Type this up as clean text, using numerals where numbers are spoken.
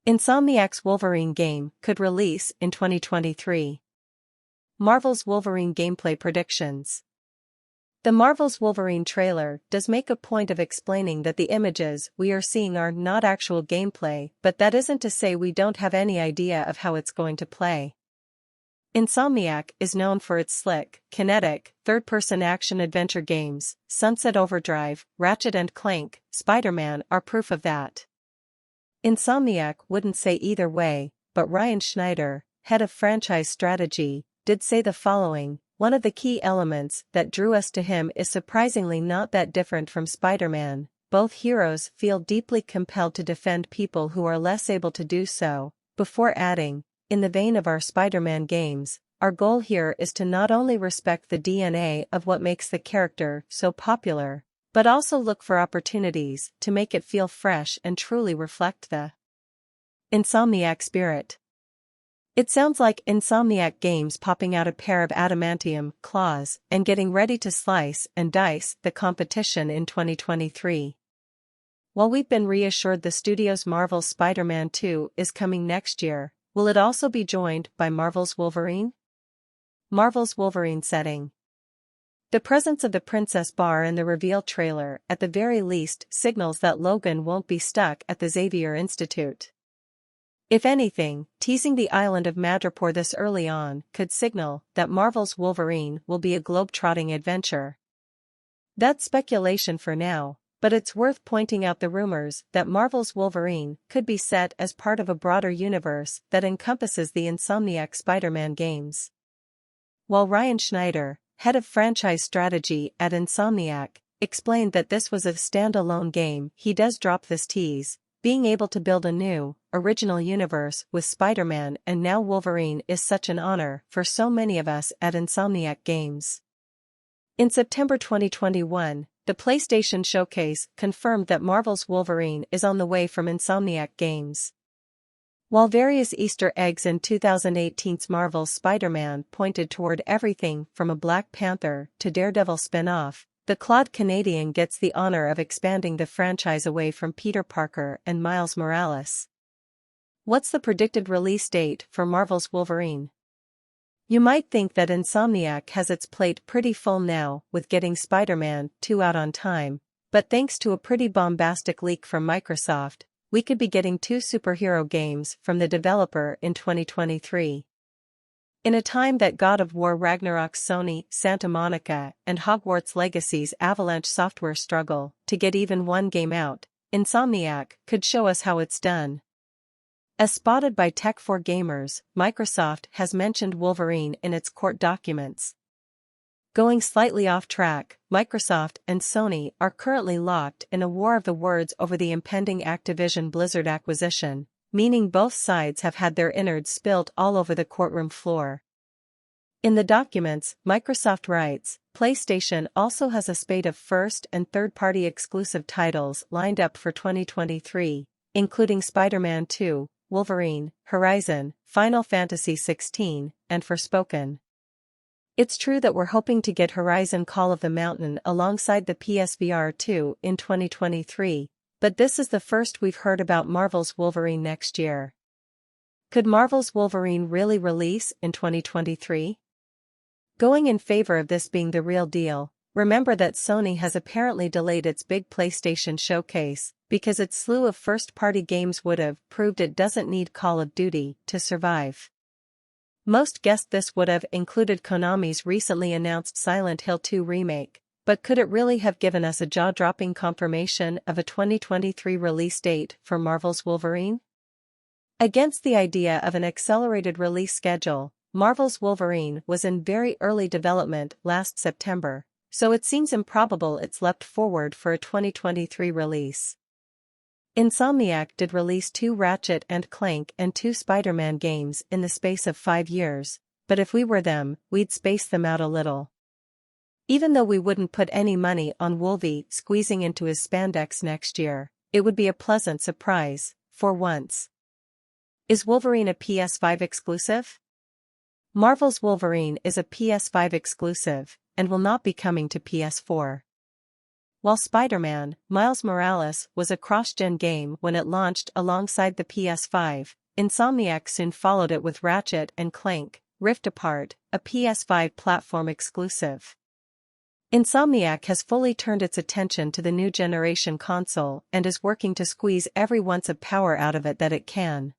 Insomniac'S Wolverine game could release in 2023. Marvel's Wolverine gameplay predictions. The Marvel's Wolverine trailer does make a point of explaining that the images we are seeing are not actual gameplay, but that isn't to say we don't have any idea of how it's going to play. Insomniac is known for its slick, kinetic, third-person action-adventure games. Sunset Overdrive, Ratchet & Clank, Spider-Man are proof of that. Insomniac wouldn't say either way, but Ryan Schneider, head of franchise strategy, did say the following: "One of the key elements that drew us to him is surprisingly not that different from Spider-Man. Both heroes feel deeply compelled to defend people who are less able to do so," before adding, "In the vein of our Spider-Man games, our goal here is to not only respect the DNA of what makes the character so popular, but also look for opportunities to make it feel fresh and truly reflect the Insomniac spirit." It sounds like Insomniac Games popping out a pair of adamantium claws and getting ready to slice and dice the competition in 2023. While we've been reassured the studio's Marvel's Spider-Man 2 is coming next year, will it also be joined by Marvel's Wolverine? Marvel's Wolverine setting. The presence of the Princess Bar in the reveal trailer at the very least signals that Logan won't be stuck at the Xavier Institute. If anything, teasing the island of Madripoor this early on could signal that Marvel's Wolverine will be a globe-trotting adventure. That's speculation for now, but it's worth pointing out the rumors that Marvel's Wolverine could be set as part of a broader universe that encompasses the Insomniac Spider-Man games. While Ryan Schneider, head of franchise strategy at Insomniac, explained that this was a standalone game, he does drop this tease: "Being able to build a new, original universe with Spider-Man and now Wolverine is such an honor for so many of us at Insomniac Games." In September 2021, the PlayStation Showcase confirmed that Marvel's Wolverine is on the way from Insomniac Games. While various Easter eggs in 2018's Marvel's Spider-Man pointed toward everything from a Black Panther to Daredevil spin-off, the Claude Canadian gets the honor of expanding the franchise away from Peter Parker and Miles Morales. What's the predicted release date for Marvel's Wolverine? You might think that Insomniac has its plate pretty full now with getting Spider-Man 2 out on time, but thanks to a pretty bombastic leak from Microsoft, we could be getting 2 superhero games from the developer in 2023. In a time that God of War Ragnarok's Sony, Santa Monica, and Hogwarts Legacy's Avalanche Software struggle to get even one game out, Insomniac could show us how it's done. As spotted by Tech4Gamers, Microsoft has mentioned Wolverine in its court documents. Going slightly off track, Microsoft and Sony are currently locked in a war of the words over the impending Activision Blizzard acquisition, meaning both sides have had their innards spilled all over the courtroom floor. In the documents, Microsoft writes, PlayStation also has a spate of first- and third-party exclusive titles lined up for 2023, including Spider-Man 2, Wolverine, Horizon, Final Fantasy XVI, and Forspoken. It's true that we're hoping to get Horizon Call of the Mountain alongside the PSVR 2 in 2023, but this is the first we've heard about Marvel's Wolverine next year. Could Marvel's Wolverine really release in 2023? Going in favor of this being the real deal, remember that Sony has apparently delayed its big PlayStation showcase because its slew of first-party games would have proved it doesn't need Call of Duty to survive. Most guessed this would have included Konami's recently announced Silent Hill 2 remake, but could it really have given us a jaw-dropping confirmation of a 2023 release date for Marvel's Wolverine? Against the idea of an accelerated release schedule, Marvel's Wolverine was in very early development last September, so it seems improbable it's leapt forward for a 2023 release. Insomniac did release 2 Ratchet & Clank and 2 Spider-Man games in the space of 5 years, but if we were them, we'd space them out a little. Even though we wouldn't put any money on Wolvie squeezing into his spandex next year, it would be a pleasant surprise, for once. Is Wolverine a PS5 exclusive? Marvel's Wolverine is a PS5 exclusive, and will not be coming to PS4. While Spider-Man, Miles Morales was a cross-gen game when it launched alongside the PS5, Insomniac soon followed it with Ratchet and Clank, Rift Apart, a PS5 platform exclusive. Insomniac has fully turned its attention to the new generation console and is working to squeeze every ounce of power out of it that it can.